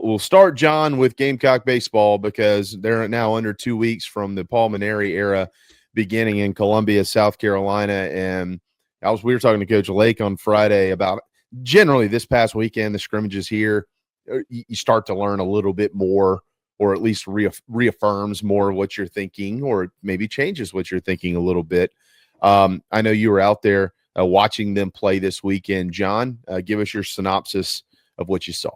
we'll start, John, with Gamecock baseball because they're now under 2 weeks from the Paul Mainieri era beginning in Columbia, South Carolina. And we were talking to Coach Lake on Friday about generally this past weekend, the scrimmages here, you start to learn a little bit more, or at least reaffirms more of what you're thinking, or maybe changes what you're thinking a little bit. I know you were out there watching them play this weekend. John, give us your synopsis of what you saw.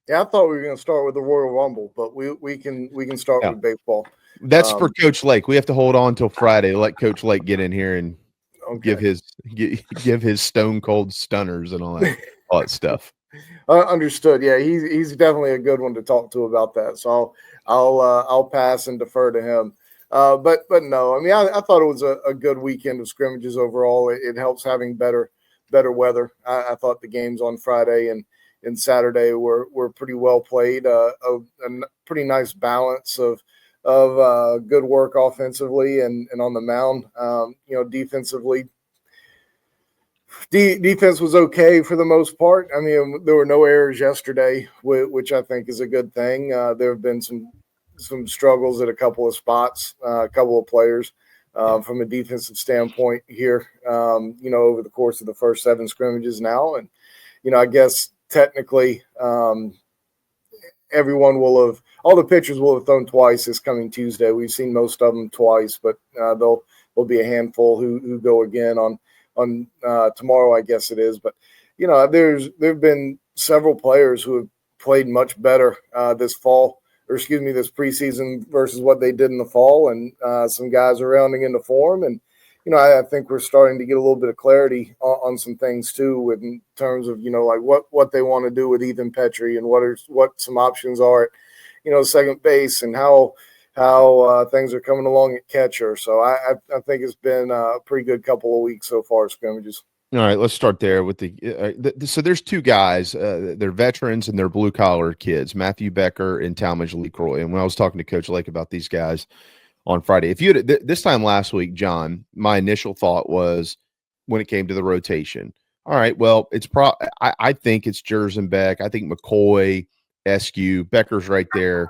Yeah, I thought we were going to start with the Royal Rumble, but we can start with baseball. That's for Coach Lake. We have to hold on till Friday to let Coach Lake get in here and give his stone cold stunners and all that stuff. Understood. Yeah, he's definitely a good one to talk to about that. So I'll pass and defer to him. But no, I mean I thought it was a good weekend of scrimmages overall. It helps having better weather. I thought the games on Friday and Saturday were pretty well played. A pretty nice balance of good work offensively and on the mound. Defensively. Defense was okay for the most part. I mean, there were no errors yesterday, which I think is a good thing. There have been some struggles at a couple of spots, a couple of players from a defensive standpoint here, over the course of the first 7 scrimmages now. And, I guess technically everyone all the pitchers will have thrown twice this coming Tuesday. We've seen most of them twice, but there'll be a handful who go again on tomorrow, I guess it is. But, there've been several players who have played much better this preseason versus what they did in the fall. And some guys are rounding into form. And, I think we're starting to get a little bit of clarity on some things too, in terms of, like what they want to do with Ethan Petry and what some options are at, second base, and how things are coming along at catcher. So I think it's been a pretty good couple of weeks so far, scrimmages. All right, let's start there with so there's 2 guys, they're veterans and they're blue collar kids, Matthew Becker and Talmadge LeCroy. And when I was talking to Coach Lake about these guys on Friday, if you had this time last week, John, my initial thought was when it came to the rotation, all right, well, I think it's Jerzembeck, I think McCoy, Eskew, Becker's right there.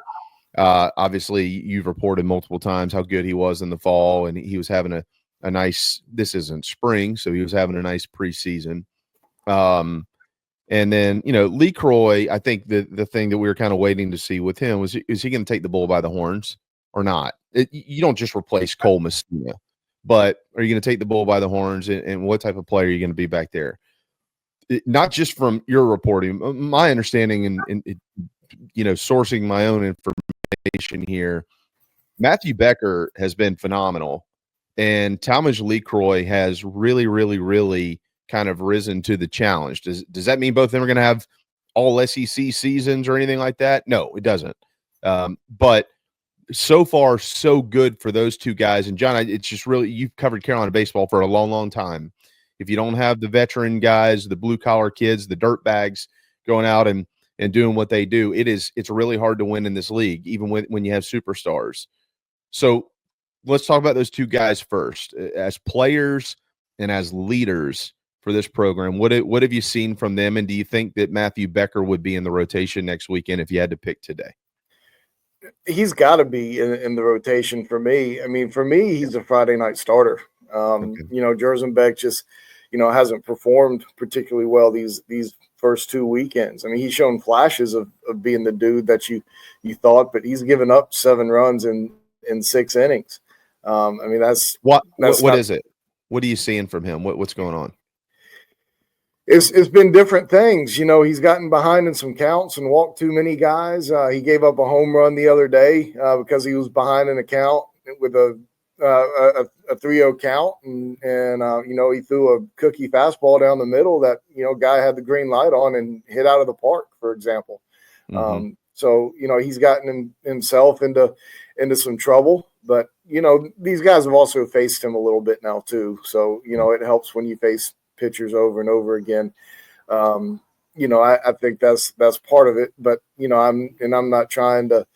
Obviously, you've reported multiple times how good he was in the fall, and he was having a nice. This isn't spring, so he was having a nice preseason. And then LeCroy, I think the thing that we were kind of waiting to see with him was, is he going to take the bull by the horns or not? You don't just replace Cole Messina, but are you going to take the bull by the horns, and what type of player are you going to be back there? Not just from your reporting, my understanding and sourcing my own information here, Matthew Becker has been phenomenal, and Talmadge LeCroy has really, really, really kind of risen to the challenge. Does that mean both of them are going to have all SEC seasons or anything like that? No, it doesn't. But so far, so good for those 2 guys. And John, it's just really, you've covered Carolina baseball for a long, long time. If you don't have the veteran guys, the blue collar kids, the dirt bags going out and doing what they do, it's really hard to win in this league, even when you have superstars. So let's talk about those 2 guys first. As players and as leaders for this program, what have you seen from them, and do you think that Matthew Becker would be in the rotation next weekend if you had to pick today? He's got to be in the rotation for me. I mean, for me, he's a Friday night starter. Jerzembeck just, hasn't performed particularly well these first 2 weekends. I mean, he's shown flashes of being the dude that you thought, but he's given up 7 runs in 6 innings. I mean, that's what is it? What are you seeing from him? What's going on? It's been different things. He's gotten behind in some counts and walked too many guys. He gave up a home run the other day because he was behind in a count with a 3-0 count, and he threw a cookie fastball down the middle that guy had the green light on and hit out of the park, for example. Mm-hmm. So he's gotten himself into some trouble, but these guys have also faced him a little bit now too. So it helps when you face pitchers over and over again. I think that's part of it, but I'm not trying to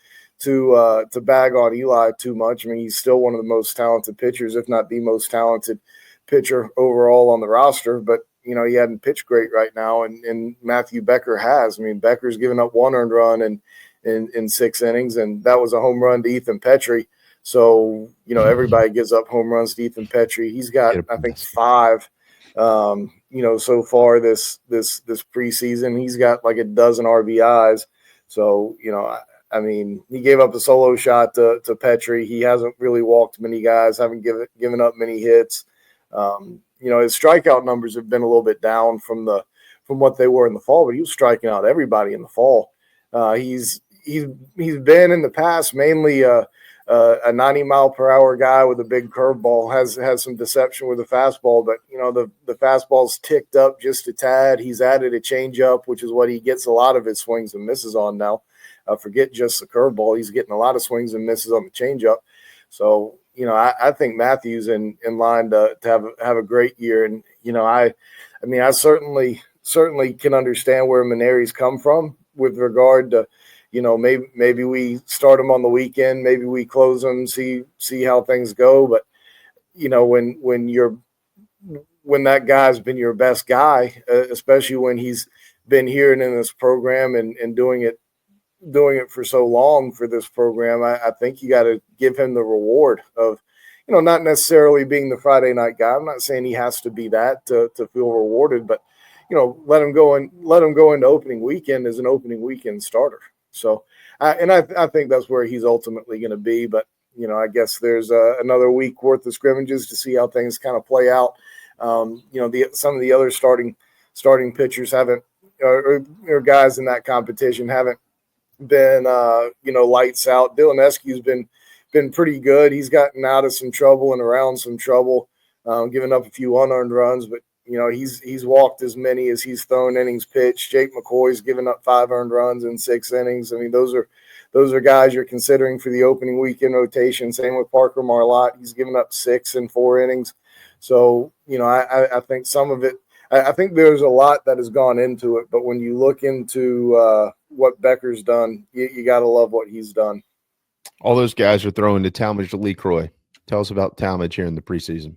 bag on Eli too much. I mean, he's still one of the most talented pitchers, if not the most talented pitcher overall on the roster. But he hadn't pitched great right now, and Matthew Becker has. I mean, Becker's given up 1 earned run in 6 innings, and that was a home run to Ethan Petry. So, everybody gives up home runs to Ethan Petry. He's got, I think, 5, so far this preseason. He's got like a dozen RBIs. So, I mean, he gave up a solo shot to Petry. He hasn't really walked many guys, haven't given up many hits. His strikeout numbers have been a little bit down from what they were in the fall, but he was striking out everybody in the fall. He's been in the past mainly a 90-mile-per-hour guy with a big curveball. Has some deception with the fastball, but the fastball's ticked up just a tad. He's added a changeup, which is what he gets a lot of his swings and misses on now. Forget just the curveball; he's getting a lot of swings and misses on the changeup. So I think Matthew's in line to have a great year, and I certainly can understand where Mainieri's come from with regard to. Maybe we start them on the weekend, maybe we close them, see how things go. But when that guy's been your best guy, especially when he's been here and in this program and doing it for so long for this program, I think you got to give him the reward of, not necessarily being the Friday night guy. I'm not saying he has to be that to feel rewarded, but let him go into opening weekend as an opening weekend starter. So, I think that's where he's ultimately going to be. But, I guess there's another week worth of scrimmages to see how things kind of play out. Some of the other starting pitchers haven't, or guys in that competition haven't been, lights out. Dylan Eskew's been pretty good. He's gotten out of some trouble and around some trouble, giving up a few unearned runs, but he's walked as many as he's thrown innings pitched. Jake McCoy's given up 5 earned runs in 6 innings. I mean, those are guys you're considering for the opening weekend rotation. Same with Parker Marlatt. He's given up 6 in 4 innings. So, I think some of it, I think there's a lot that has gone into it. But when you look into what Becker's done, you got to love what he's done. All those guys are throwing to Talmadge LeCroy. Tell us about Talmadge here in the preseason.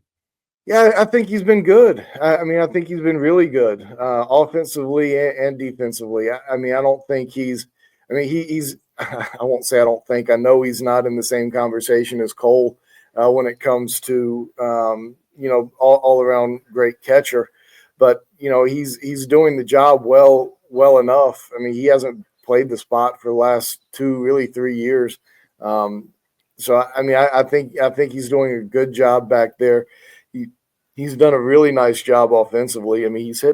Yeah, I think he's been good. I think he's been really good, offensively and defensively. I don't think he's – I won't say I don't think. I know he's not in the same conversation as Cole when it comes to, all-around great catcher. But, he's doing the job well enough. I mean, he hasn't played the spot for the last 2, really 3 years. I think he's doing a good job back there. He's done a really nice job offensively. I mean, he's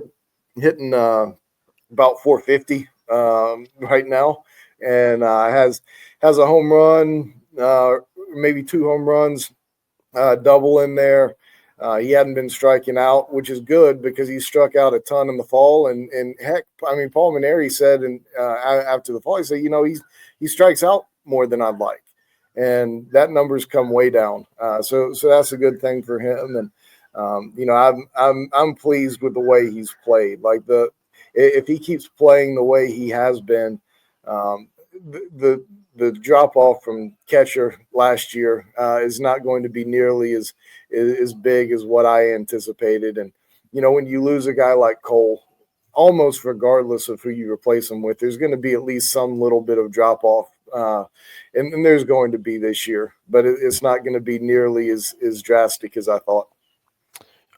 hitting about 450 right now, and has a home run, maybe 2 home runs, double in there. He hadn't been striking out, which is good because he struck out a ton in the fall. And heck, I mean, Paul Mainieri said after the fall, he said, he strikes out more than I'd like, and that number's come way down. So that's a good thing for him. And I'm pleased with the way he's played. Like if he keeps playing the way he has been, the drop off from catcher last year is not going to be nearly as big as what I anticipated. And when you lose a guy like Cole, almost regardless of who you replace him with, there's going to be at least some little bit of drop off. And there's going to be this year, but it's not going to be nearly as drastic as I thought.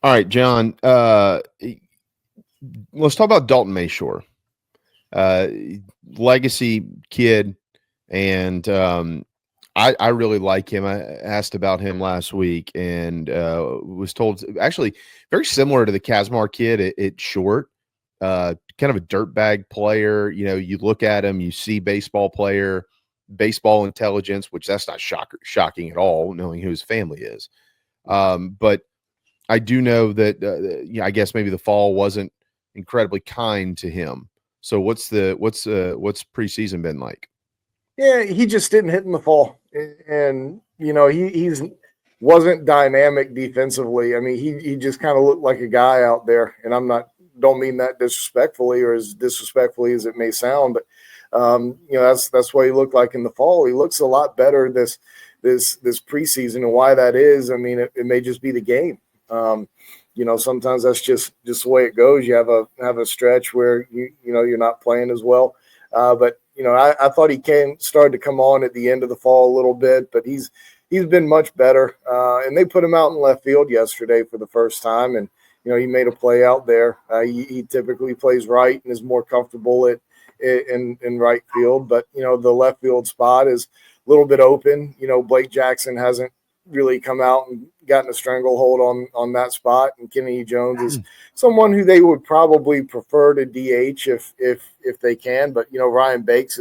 All right, John, let's talk about Dalton Mayshore, legacy kid. And I really like him. I asked about him last week and was told actually very similar to the Kazmar kid at short, kind of a dirtbag player. You look at him, you see baseball player, baseball intelligence, which that's not shocking at all, knowing who his family is. But I do know that I guess maybe the fall wasn't incredibly kind to him. So what's preseason been like? Yeah, he just didn't hit in the fall, and he's wasn't dynamic defensively. I mean, he just kind of looked like a guy out there, and don't mean that disrespectfully or as disrespectfully as it may sound, but that's what he looked like in the fall. He looks a lot better this preseason, and why that is, I mean, it may just be the game. sometimes that's just the way it goes. You have a stretch where you're not playing as well. But I thought he started to come on at the end of the fall a little bit, but he's been much better. And they put him out in left field yesterday for the first time, and he made a play out there. He typically plays right and is more comfortable in right field, but the left field spot is a little bit open. Blake Jackson hasn't really come out and gotten a stranglehold on that spot, and Kennedy Jones is someone who they would probably prefer to DH if they can. But Ryan Bakes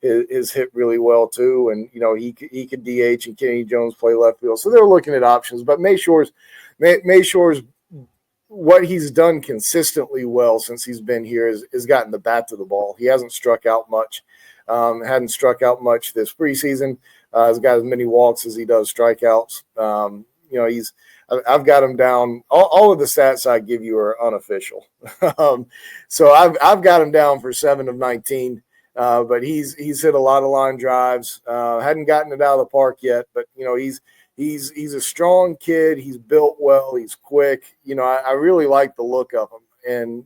is hit really well too, and he could DH and Kennedy Jones play left field. So they're looking at options. But Mayshaw's what he's done consistently well since he's been here is gotten the bat to the ball. He hasn't struck out much. Hadn't struck out much this preseason. He's got as many walks as he does strikeouts. I've got him down. All of the stats I give you are unofficial. So I've got him down for 7 of 19. But he's hit a lot of line drives. Hadn't gotten it out of the park yet, but he's a strong kid. He's built well. He's quick. I really like the look of him. And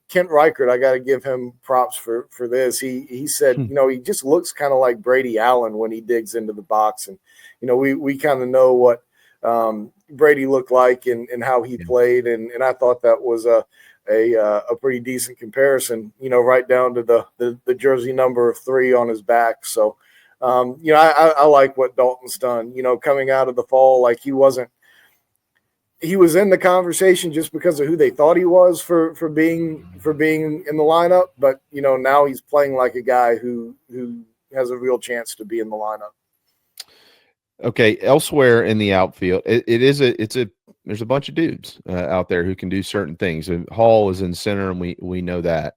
Kent Reichert, I got to give him props for this. He said, he just looks kind of like Brady Allen when he digs into the box. And, we kind of know what Brady looked like and how he played. And I thought that was a pretty decent comparison, right down to the jersey number of 3 on his back. So, I like what Dalton's done, coming out of the fall. Like he was in the conversation just because of who they thought he was for being in the lineup. But, now he's playing like a guy who has a real chance to be in the lineup. Okay. Elsewhere in the outfield, there's a bunch of dudes out there who can do certain things. And Hall is in center, and we know that.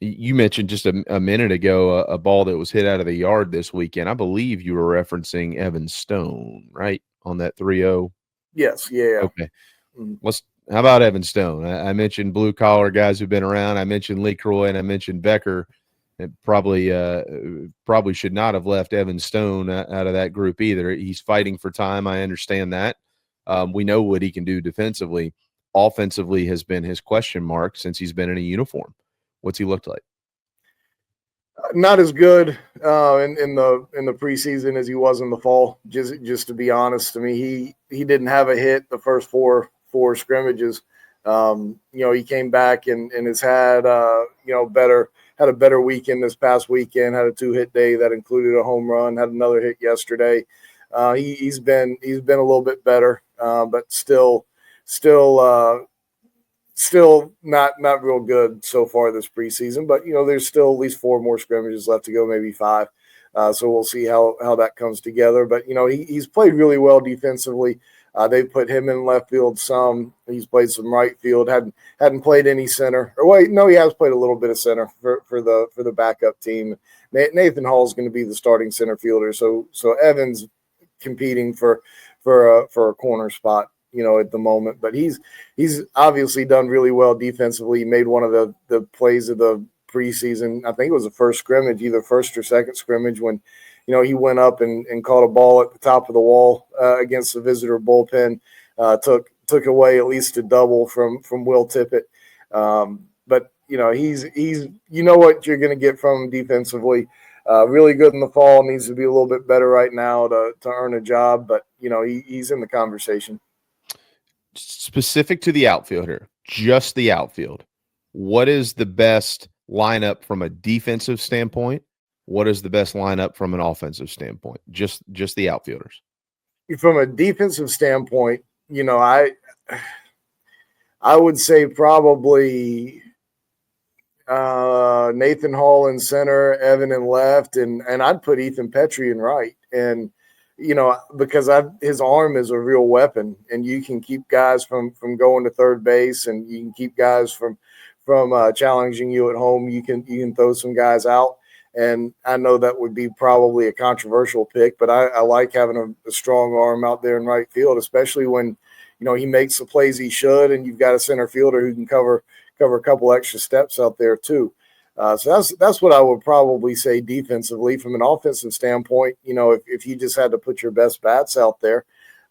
You mentioned just a minute ago a ball that was hit out of the yard this weekend. I believe you were referencing Evan Stone, right, on that 3-0? Yes. Yeah. Okay. How about Evan Stone? I mentioned blue collar guys who've been around. I mentioned LeCroy and I mentioned Becker. It probably should not have left Evan Stone out of that group either. He's fighting for time. I understand that. We know what he can do defensively. Offensively has been his question mark since he's been in a uniform. What's he looked like? Not as good in the preseason as he was in the fall. Just to be honest, to me, he didn't have a hit the first four scrimmages. He came back and has had had a better weekend this past weekend. Had a 2-hit day that included a home run. Had another hit yesterday. He's been a little bit better, but still not real good so far this preseason. But there's still at least 4 more scrimmages left to go, maybe 5. So we'll see how that comes together. But he's played really well defensively. They put him in left field some. He's played some right field. Hadn't played any center. Or wait, no, he has played a little bit of center for the backup team. Nathan Hall is going to be the starting center fielder. So Evans competing for a corner spot, at the moment. But he's obviously done really well defensively. He made one of the plays of the preseason. I think it was the first scrimmage, either first or second scrimmage, when he went up and caught a ball at the top of the wall against the visitor bullpen. Took away at least a double from Will Tippett. But he's what you're going to get from him defensively. Really good in the fall. Needs to be a little bit better right now to earn a job. But he's in the conversation. Specific to the outfield here, just the outfield. What is the best lineup from a defensive standpoint? What is the best lineup from an offensive standpoint? Just the outfielders. From a defensive standpoint, I would say probably Nathan Hall in center, Evan in left, and I'd put Ethan Petry in right. And because his arm is a real weapon, and you can keep guys from going to third base, and you can keep guys from challenging you at home. You can throw some guys out. And I know that would be probably a controversial pick, but I like having a strong arm out there in right field, especially when, he makes the plays he should, and you've got a center fielder who can cover a couple extra steps out there too. So that's what I would probably say defensively. From an offensive standpoint, if you just had to put your best bats out there,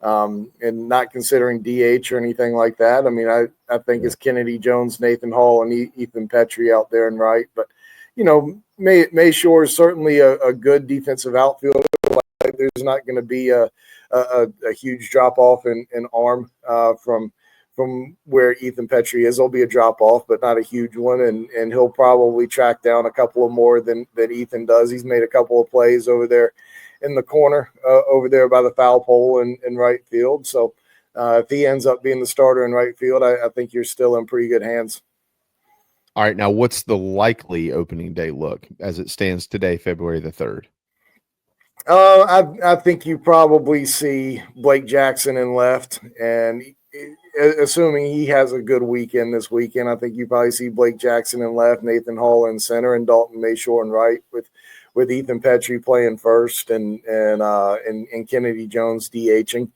and not considering DH or anything like that. I mean, I think it's Kennedy Jones, Nathan Hall, and Ethan Petry out there and right. But, Mayshore is certainly a good defensive outfielder. There's not going to be a huge drop off in arm from where Ethan Petry is. There'll be a drop off, but not a huge one, and he'll probably track down a couple of more than Ethan does. He's made a couple of plays over there in the corner, over there by the foul pole in right field. So if he ends up being the starter in right field, I think you're still in pretty good hands. All right, now what's the likely opening day look as it stands today, February the 3rd? I think you probably see Blake Jackson in left, and assuming he has a good weekend this weekend, I think you probably see Blake Jackson in left, Nathan Hall in center, and Dalton Mayshore in right, with Ethan Petry playing first and Kennedy Jones DHing.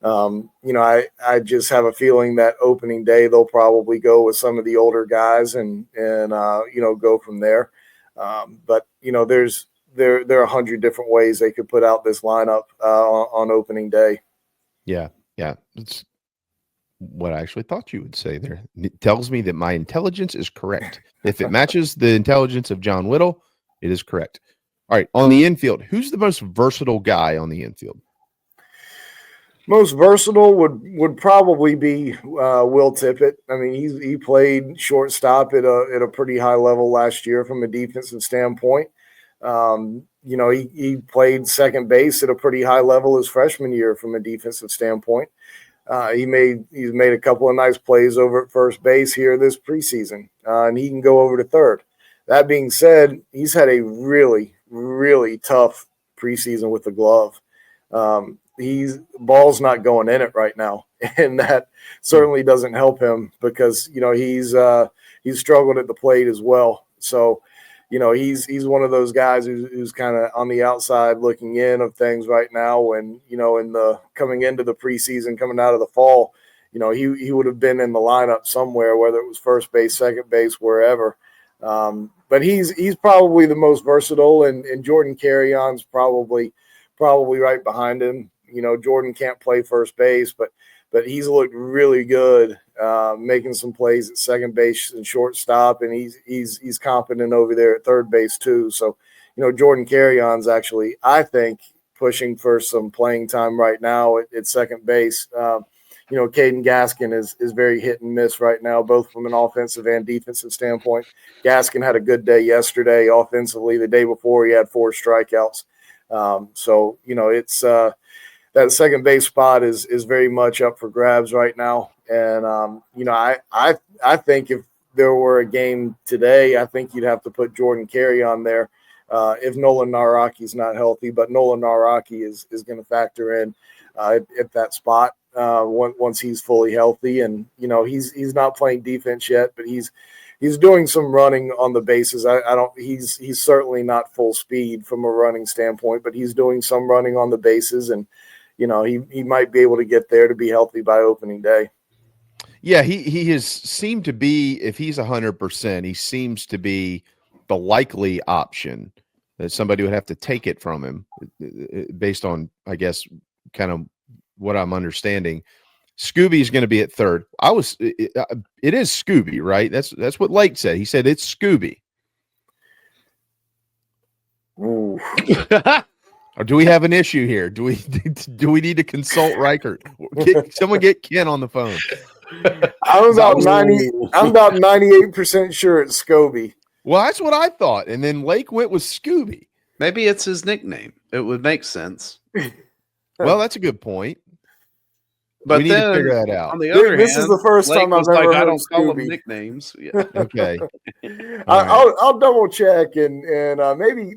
I just have a feeling that opening day they'll probably go with some of the older guys and go from there. But there are 100 different ways they could put out this lineup on opening day. Yeah. It's what I actually thought you would say there. It tells me that my intelligence is correct. If it matches the intelligence of John Whittle, it is correct. All right, on the infield, who's the most versatile guy on the infield? Most versatile would probably be Will Tippett. I mean, he played shortstop at a pretty high level last year from a defensive standpoint. He played second base at a pretty high level his freshman year from a defensive standpoint. He's made a couple of nice plays over at first base here this preseason, and he can go over to third. That being said, he's had a really, really tough preseason with the glove. Ball's not going in it right now, and that certainly doesn't help him because he's struggled at the plate as well. So he's one of those guys who's kind of on the outside looking in of things right now. When in the coming into the preseason, coming out of the fall, he would have been in the lineup somewhere, whether it was first base, second base, wherever. But he's probably the most versatile, and Jordan Carrion's probably right behind him. Jordan can't play first base, but he's looked really good, making some plays at second base and shortstop, and he's competent over there at third base too. So, Jordan Carrion's actually, I think, pushing for some playing time right now at second base. Caden Gaskin is very hit and miss right now, both from an offensive and defensive standpoint. Gaskin had a good day yesterday offensively. The day before, he had 4 strikeouts. It's that second base spot is very much up for grabs right now. And, I think if there were a game today, I think you'd have to put Jordan Carrion there if Nolan Naraki's not healthy. But Nolan Naraki is going to factor in at that spot once he's fully healthy. And, he's not playing defense yet, but he's doing some running on the bases. He's certainly not full speed from a running standpoint, but he's doing some running on the bases, and he might be able to get there to be healthy by opening day. Yeah, he has seemed to be, if he's 100%, he seems to be the likely option that somebody would have to take it from him based on, I guess, kind of what I'm understanding. Scooby's going to be at third. It is Scooby, right? That's what Lake said. He said it's Scooby. Ooh. Or do we have an issue here? Do we need to consult Reichert? Someone get Ken on the phone. I'm about 98% sure it's Scooby. Well, that's what I thought. And then Lake went with Scooby. Maybe it's his nickname. It would make sense. Well, that's a good point. But we need to figure that out. On the other this hand, is the first Lake time I've ever heard I don't call Scooby. them nicknames. Yeah. Okay. I'll double check and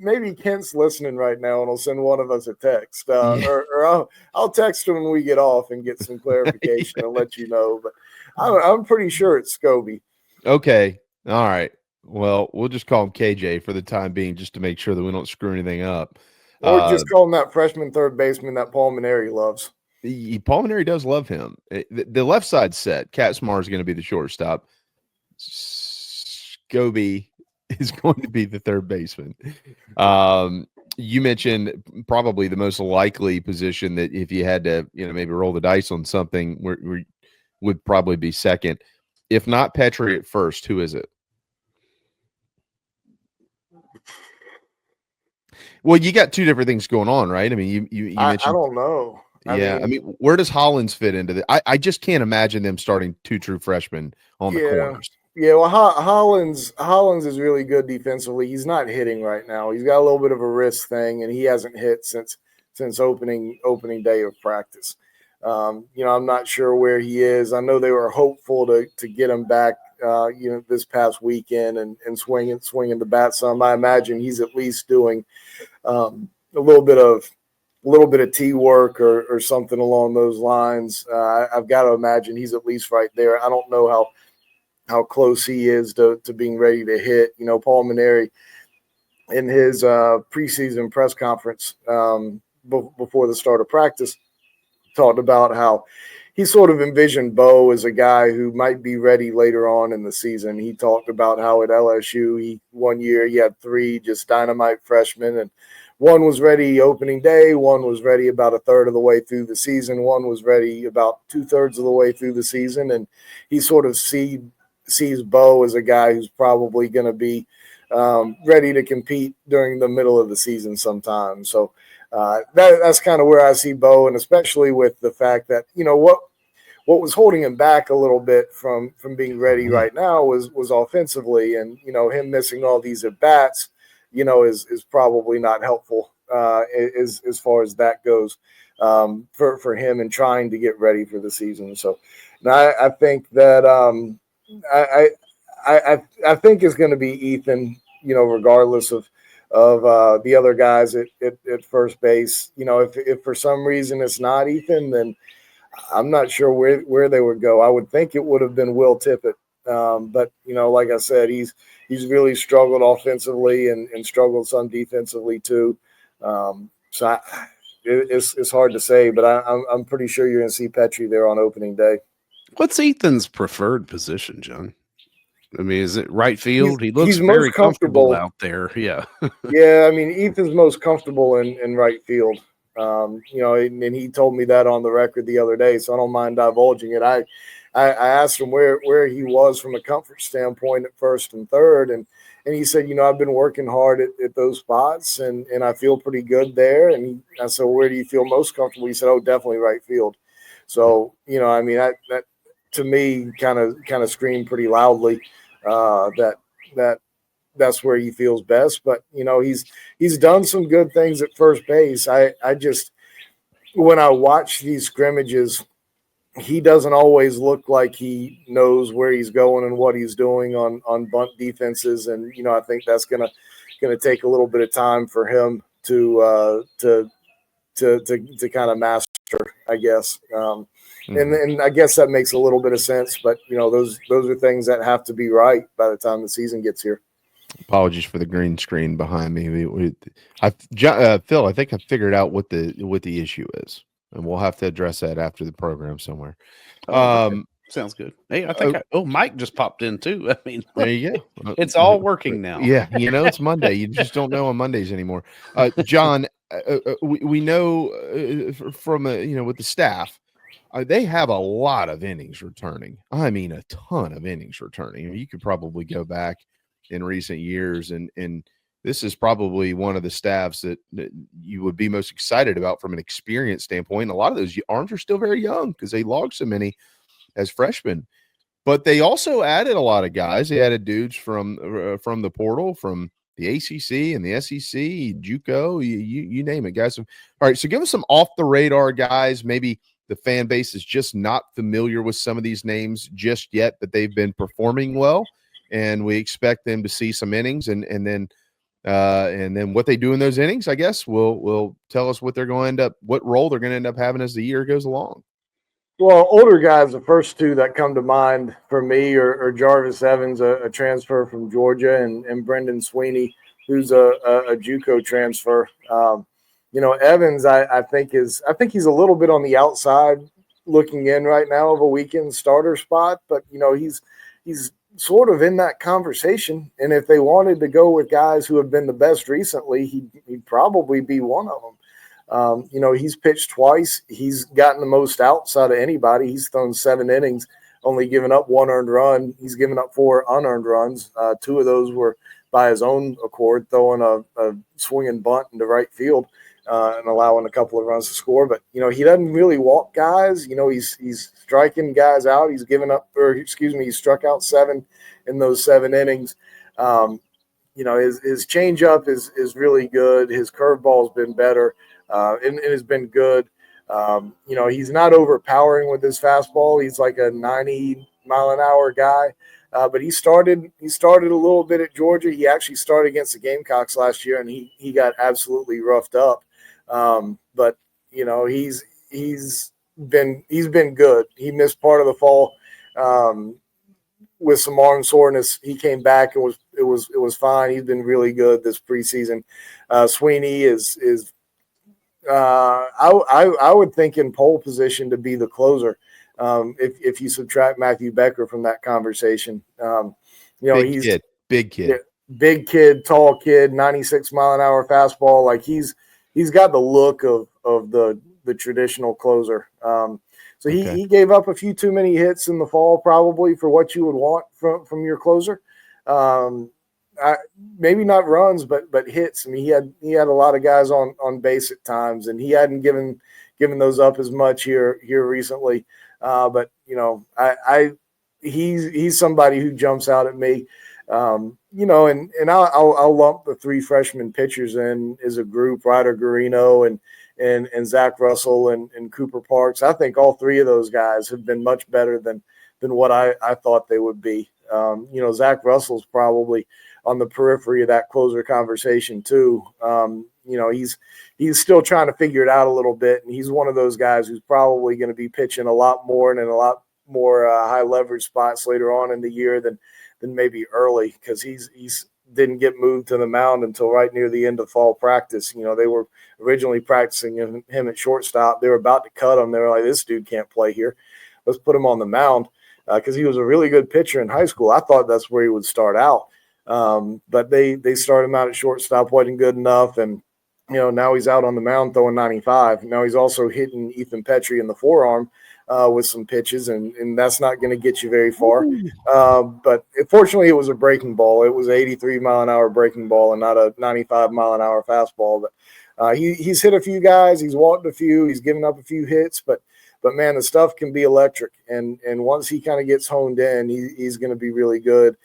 maybe Kent's listening right now and he'll send one of us a text or I'll text him when we get off and get some clarification and let you know. But I'm pretty sure it's Scooby. Okay. All right. Well, we'll just call him KJ for the time being, just to make sure that we don't screw anything up. Or just call him that freshman third baseman that Paul Mainieri loves. Paul Mainieri does love him. The left side set, Katzmar is going to be the shortstop. Scooby is going to be the third baseman. You mentioned probably the most likely position that if you had to, maybe roll the dice on something, where would probably be second. If not Petry at first, who is it? Well, you got two different things going on, right? I mean, you I mentioned. don't know. Yeah, I mean, where does Hollins fit into the? I just can't imagine them starting two true freshmen on the corners. Yeah, well, Hollins is really good defensively. He's not hitting right now. He's got a little bit of a wrist thing, and he hasn't hit since opening day of practice. I'm not sure where he is. I know they were hopeful to get him back, this past weekend and swinging the bat some. I imagine he's at least doing a little bit of tee work or something along those lines. I've got to imagine he's at least right there. I don't know how close he is to being ready to hit. Paul Mainieri in his preseason press conference before the start of practice talked about how he sort of envisioned Bo as a guy who might be ready later on in the season. He talked about how at LSU, one year he had 3 just dynamite freshmen, and one was ready opening day, one was ready about a third of the way through the season, one was ready about 2/3 of the way through the season, and he sort of sees Bo as a guy who's probably going to be ready to compete during the middle of the season sometime. So that's kind of where I see Bo, and especially with the fact that, what was holding him back a little bit from being ready right now was offensively, and, him missing all these at-bats, is probably not helpful as far as that goes for him and trying to get ready for the season. So I think that I think it's going to be Ethan, regardless of the other guys at first base. If for some reason it's not Ethan, then I'm not sure where they would go. I would think it would have been Will Tippett. But, like I said, he's really struggled offensively and struggled some defensively too. So it's hard to say, but I'm pretty sure you're going to see Petry there on opening day. What's Ethan's preferred position, John? I mean, is it right field? He looks he's very most comfortable out there. Yeah. Yeah, I mean, Ethan's most comfortable in right field. And he told me that on the record the other day, so I don't mind divulging it. I asked him where he was from a comfort standpoint at first and third, and he said, I've been working hard at those spots, and I feel pretty good there. And I said, well, where do you feel most comfortable? He said, oh, definitely right field. So, I mean, that to me kind of screamed pretty loudly that's where he feels best. But, he's done some good things at first base. I just, when I watch these scrimmages, he doesn't always look like he knows where he's going and what he's doing on bunt defenses. And, I think that's going to take a little bit of time for him to kind of master, I guess. And I guess that makes a little bit of sense, but those are things that have to be right by the time the season gets here. Apologies for the green screen behind me. Phil, I think I figured out what the issue is, and we'll have to address that after the program somewhere. Okay. Sounds good. Hey, I think Mike just popped in too. I mean, there you go. It's all working now. Yeah, it's Monday. You just don't know on Mondays anymore. John, we know from with the staff, they have a lot of innings returning. I mean, a ton of innings returning. You could probably go back in recent years, and this is probably one of the staffs that you would be most excited about from an experience standpoint. A lot of those arms are still very young because they logged so many as freshmen, but they also added a lot of guys. They added dudes from the portal, from the ACC and the SEC, JUCO, you name it, guys. All right, so give us some off the radar guys. Maybe the fan base is just not familiar with some of these names just yet, but they've been performing well, and we expect them to see some innings, and then what they do in those innings, I guess, will tell us what they're going to end up, what role they're going to end up having as the year goes along. Well, older guys, the first two that come to mind for me are Jarvis Evans, a transfer from Georgia, and Brendan Sweeney, who's a JUCO transfer. Evans, I think he's a little bit on the outside looking in right now of a weekend starter spot, but he's he's sort of in that conversation. And if they wanted to go with guys who have been the best recently, he'd probably be one of them. He's pitched twice. He's gotten the most outs out of anybody. He's thrown 7 innings, only given up 1 earned run. He's given up 4 unearned runs. 2 of those were by his own accord, throwing a swinging bunt into right field and allowing a couple of runs to score. But, he doesn't really walk guys. He's striking guys out. He's struck out 7 in those 7 innings. His changeup is really good. His curveball's been better and has been good. He's not overpowering with his fastball. He's like a 90-mile-an-hour guy. But he started a little bit at Georgia. He actually started against the Gamecocks last year, and he got absolutely roughed up. But he's been good. He missed part of the fall with some arm soreness. He came back and it was fine. He's been really good this preseason. Sweeney is I would think in pole position to be the closer. If you subtract Matthew Becker from that conversation, big kid, tall kid, 96-mile-an-hour fastball. Like he's got the look of the traditional closer. So he gave up a few too many hits in the fall, probably for what you would want from your closer. Maybe not runs, but hits. I mean, he had a lot of guys on base at times, and he hadn't given those up as much here recently. But he's somebody who jumps out at me. And I'll lump the 3 freshman pitchers in as a group: Ryder Guarino and Zach Russell and Cooper Parks. I think all 3 of those guys have been much better than what I thought they would be. Zach Russell's probably on the periphery of that closer conversation too. He's still trying to figure it out a little bit, and he's one of those guys who's probably going to be pitching a lot more and in a lot more high leverage spots later on in the year than maybe early, because he's didn't get moved to the mound until right near the end of fall practice. They were originally practicing him at shortstop. They were about to cut him. They were like, this dude can't play here. Let's put him on the mound, because he was a really good pitcher in high school. I thought that's where he would start out. But they started him out at shortstop, wasn't good enough. And, now he's out on the mound throwing 95. Now he's also hitting Ethan Petry in the forearm with some pitches, and that's not going to get you very far. But fortunately, it was a breaking ball. It was an 83-mile-an-hour breaking ball and not a 95-mile-an-hour fastball. But he's hit a few guys. He's walked a few. He's given up a few hits. But man, the stuff can be electric. And once he kind of gets honed in, he's going to be really good.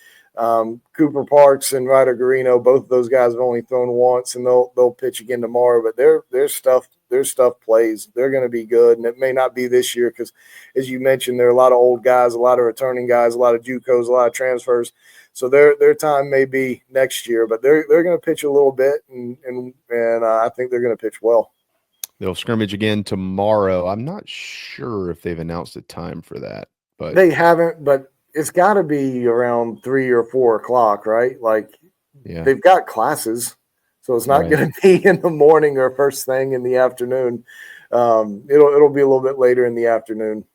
Cooper Parks and Ryder Guarino, both of those guys have only thrown once, and they'll pitch again tomorrow. But their stuff plays. They're going to be good, and it may not be this year because, as you mentioned, there are a lot of old guys, a lot of returning guys, a lot of JUCOs, a lot of transfers. So their time may be next year, but they're going to pitch a little bit, and I think they're going to pitch well. They'll scrimmage again tomorrow. I'm not sure if they've announced a time for that, but they haven't. But it's got to be around 3 or 4 o'clock, right? Like, they've got classes, so it's not going to be in the morning or first thing in the afternoon. It'll be a little bit later in the afternoon.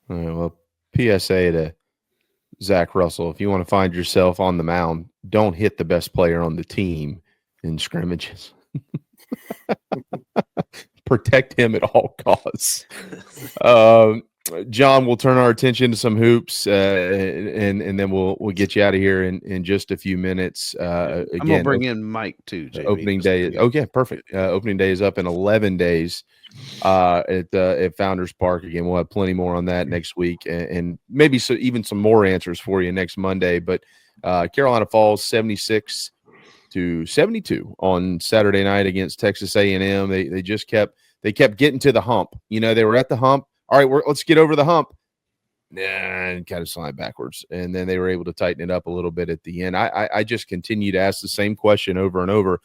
All right, well, PSA to Zach Russell: if you want to find yourself on the mound, don't hit the best player on the team in scrimmages. Protect him at all costs. John, we'll turn our attention to some hoops, and then we'll get you out of here in just a few minutes. Again, I'm gonna bring in Mike too. Jamie. Opening day. Okay, perfect. Opening day is up in 11 days at Founders Park. Again, we'll have plenty more on that next week, and maybe even some more answers for you next Monday. But Carolina Falls 76-72 on Saturday night against Texas A&M. They just kept getting to the hump. They were at the hump. All right, let's get over the hump. And kind of slide backwards. And then they were able to tighten it up a little bit at the end. I just continue to ask the same question over and over.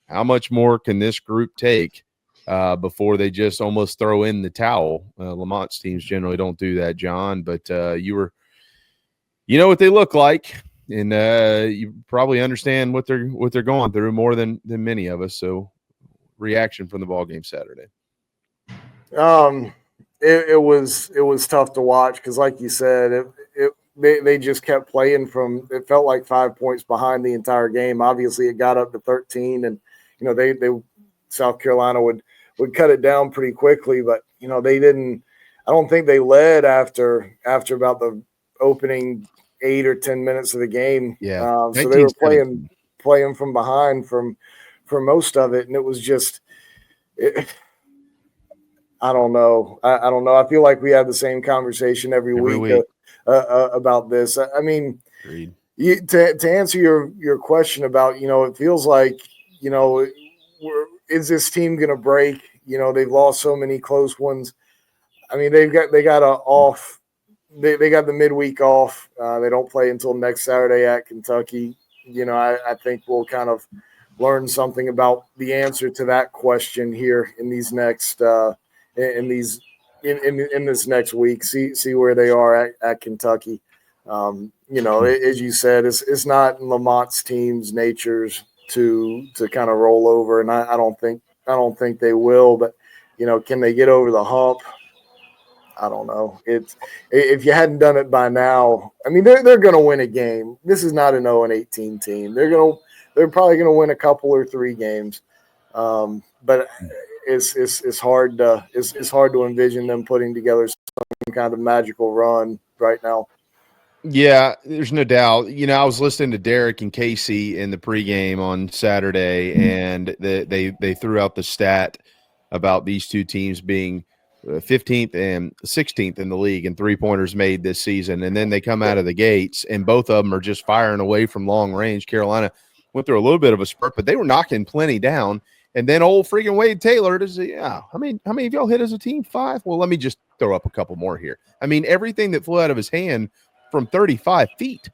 How much more can this group take before they just almost throw in the towel? Lamont's teams generally don't do that, John, but you know what they look like, and you probably understand what they're going through more than many of us. So reaction from the ball game Saturday. It was tough to watch because, like you said, they just kept playing from. It felt like 5 points behind the entire game. Obviously, it got up to 13, and they South Carolina would cut it down pretty quickly, but they didn't. I don't think they led after about the opening 8 or 10 minutes of the game. Yeah, so they were playing from behind for most of it, and it was just. I don't know. I don't know. I feel like we have the same conversation every week. About this. I mean, to answer your question about, it feels like, is this team going to break? They've lost so many close ones. I mean, they got they got the midweek off. They don't play until next Saturday at Kentucky. I think we'll kind of learn something about the answer to that question here in these next in this next week. See where they are at Kentucky. As you said, it's not in Lamont's team's natures to kind of roll over, and I don't think they will. But can they get over the hump? I don't know. If you hadn't done it by now, I mean, they're going to win a game. This is not an 0-18 team. They're probably going to win a couple or 3 games, but it's hard to envision them putting together some kind of magical run right now. Yeah, there's no doubt. I was listening to Derek and Casey in the pregame on Saturday, and they threw out the stat about these two teams being 15th and 16th in the league in three-pointers made this season. And then they come out of the gates, and both of them are just firing away from long range. Carolina went through a little bit of a spurt, but they were knocking plenty down. And then old freaking Wade Taylor does how many of y'all hit as a team? 5? Well, let me just throw up a couple more here. I mean, everything that flew out of his hand from 35 feet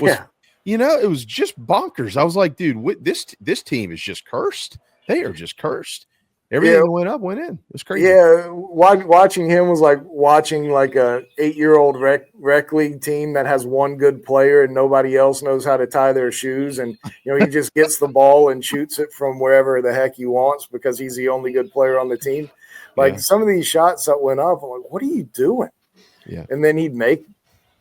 was, it was just bonkers. I was like, dude, this team is just cursed. They are just cursed. Everything that went up went in. It was crazy. Yeah, watching him was like watching like a 8-year-old rec league team that has one good player and nobody else knows how to tie their shoes, and he just gets the ball and shoots it from wherever the heck he wants because he's the only good player on the team. Like some of these shots that went up, I'm like, what are you doing? Yeah, and then he'd make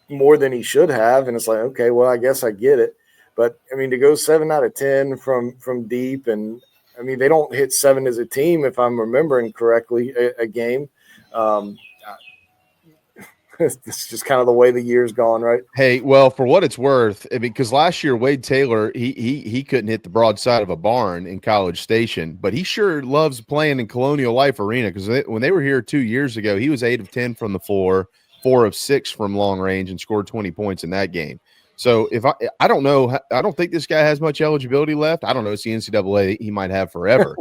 more than he should have, and it's like, okay, well, I guess I get it, but I mean, to go 7 out of 10 from deep, and I mean, they don't hit 7 as a team, if I'm remembering correctly, a game. It's just kind of the way the year's gone, right? Hey, well, for what it's worth, I mean, because last year Wade Taylor, he couldn't hit the broadside of a barn in College Station, but he sure loves playing in Colonial Life Arena, because when they were here 2 years ago, he was 8 of 10 from the floor, 4 of 6 from long range, and scored 20 points in that game. So if I don't know, I don't think this guy has much eligibility left. I don't know. It's the NCAA he might have forever.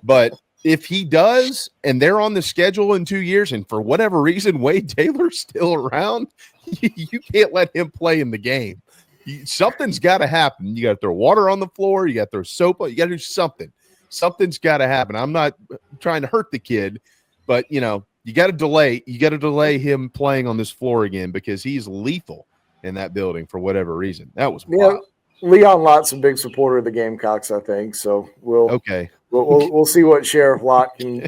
But if he does, and they're on the schedule in 2 years, and for whatever reason Wade Taylor's still around, you can't let him play in the game. Something's got to happen. You got to throw water on the floor. You got to throw soap. You got to do something. Something's got to happen. I'm not trying to hurt the kid, but you got to delay. You got to delay him playing on this floor again, because he's lethal in that building for whatever reason. That was wild. Leon Lott's a big supporter of the Gamecocks, I think. So we'll see what Sheriff Lott can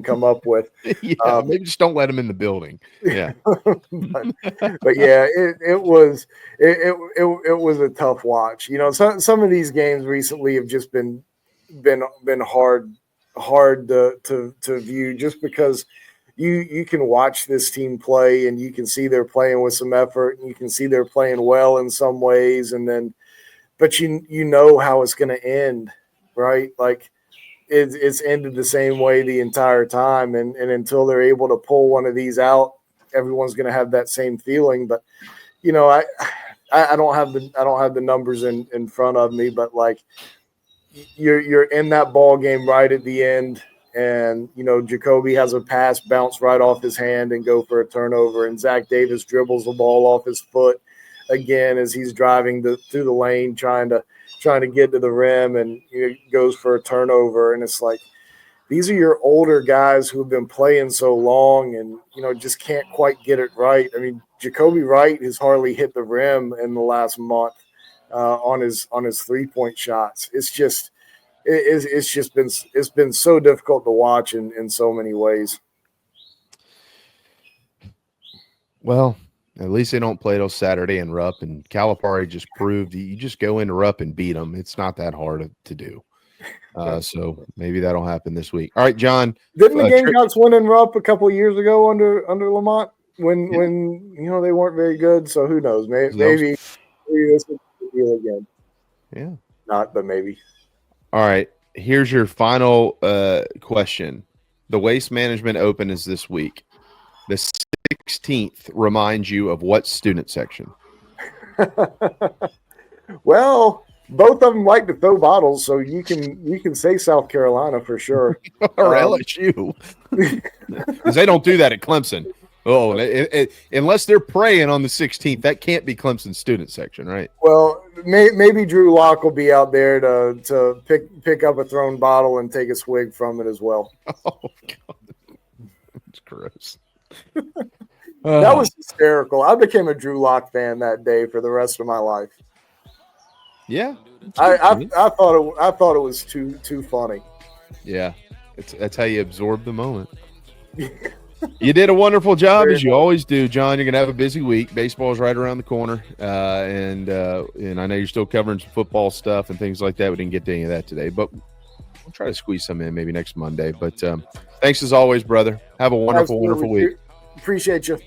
come up with. Yeah, maybe just don't let him in the building. Yeah, but yeah, it was a tough watch. Some of these games recently have just been hard to view, just because you can watch this team play and you can see they're playing with some effort, and you can see they're playing well in some ways, but you know how it's going to end, right? Like it's ended the same way the entire time, and until they're able to pull one of these out, everyone's going to have that same feeling. But I don't have the numbers in front of me, but like you're in that ball game right at the end. And, Jacoby has a pass bounce right off his hand and go for a turnover. And Zach Davis dribbles the ball off his foot again as he's driving through the lane, trying to get to the rim, and goes for a turnover. And it's like, these are your older guys who have been playing so long and, just can't quite get it right. I mean, Jacoby Wright has hardly hit the rim in the last month on his 3-point shots. It's been so difficult to watch in so many ways. Well, At least they don't play till Saturday in Rupp, and Calipari just proved you just go into Rupp and beat them. It's not that hard to do. So maybe that'll happen this week. All right, John. Didn't the Gamecocks win in Rupp a couple of years ago under Lamont when they weren't very good? So who knows? Maybe this is the deal again. Yeah. Not, but maybe. All right. Here's your final question. The Waste Management Open is this week. The 16th reminds you of what student section? Well, both of them like to throw bottles, so you can say South Carolina for sure. Or LSU. Because they don't do that at Clemson. Oh, unless they're praying on the 16th, that can't be Clemson's student section, right? Well, maybe Drew Lock will be out there to pick up a thrown bottle and take a swig from it as well. Oh, God. That's gross. That was hysterical. I became a Drew Lock fan that day for the rest of my life. Yeah, I thought it was too funny. Yeah, that's how you absorb the moment. You did a wonderful job, as you always do, John. You're gonna have a busy week. Baseball's right around the corner, and I know you're still covering some football stuff and things like that. We didn't get to any of that today, but we'll try to squeeze some in maybe next Monday. But thanks as always, brother. Have a wonderful, wonderful week. Appreciate you.